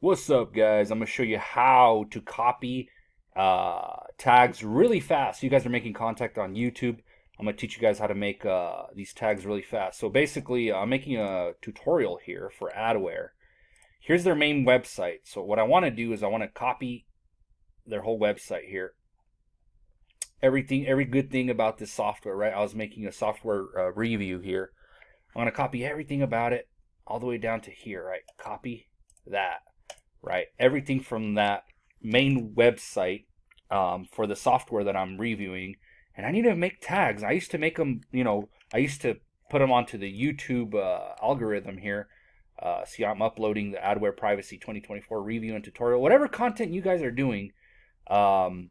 What's up, guys? I'm gonna show you how to copy tags really fast. You guys are making content on YouTube. I'm gonna teach you guys how to make these tags really fast. So basically, I'm making a tutorial here for Adware. Here's their main website. So what I want to do is I want to copy their whole website here. Everything, every good thing about this software, right? I was making a software review here. I'm gonna copy everything about it all the way down to here, right? Copy that. Right, everything from that main website for the software that I'm reviewing, and I need to make tags. I used to make them, I used to put them onto the YouTube algorithm here. See, I'm uploading the Adware Privacy 2024 review and tutorial. Whatever content you guys are doing, um,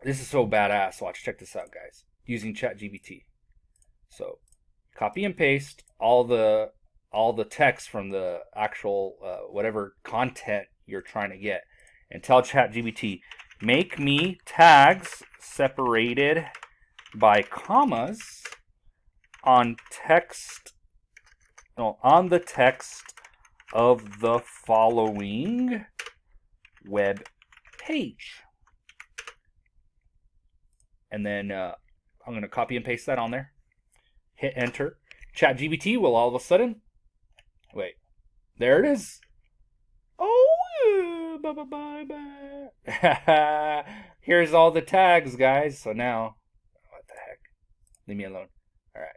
this is so badass. Watch, check this out, guys. Using ChatGPT. So, copy and paste all the text from the actual whatever content you're trying to get, and tell ChatGPT, make me tags separated by commas on the text of the following web page. And then I'm going to copy and paste that on there. Hit enter. ChatGPT will all of a sudden, wait, there it is. Oh, bye. Here's all the tags, guys. So now, what the heck? Leave me alone. All right.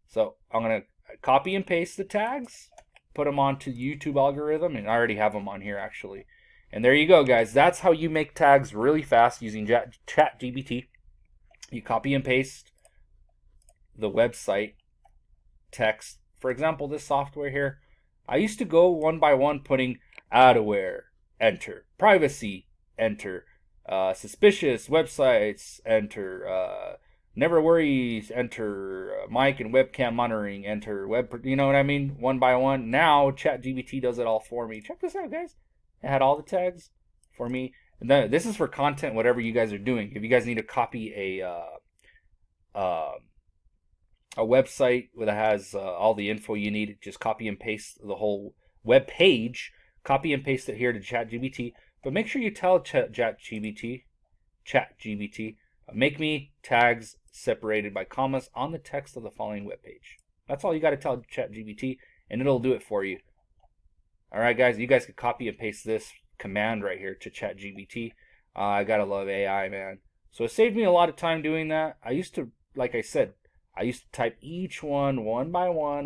So I'm going to copy and paste the tags, put them onto the YouTube algorithm, and I already have them on here, actually. And there you go, guys. That's how you make tags really fast using ChatGPT. You copy and paste the website text. For example, this software here, I used to go one by one putting Adware, enter, privacy, enter, suspicious websites, enter, never worries, enter, mic and webcam monitoring, enter, you know what I mean? One by one. Now ChatGPT does it all for me. Check this out, guys. It had all the tags for me. And then this is for content, whatever you guys are doing. If you guys need to copy a website that has all the info you need, just copy and paste the whole web page, copy and paste it here to ChatGPT. But make sure you tell ChatGPT, make me tags separated by commas on the text of the following web page. That's all you got to tell ChatGPT, and it'll do it for you. All right, guys, you guys can copy and paste this command right here to ChatGPT. I gotta love AI, man. So it saved me a lot of time doing that. I used to, like I said, I used to type each one by one.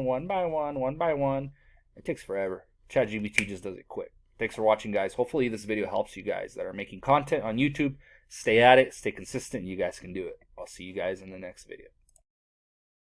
It takes forever. ChatGPT just does it quick. Thanks for watching, guys. Hopefully this video helps you guys that are making content on YouTube. Stay at it. Stay consistent. You guys can do it. I'll see you guys in the next video.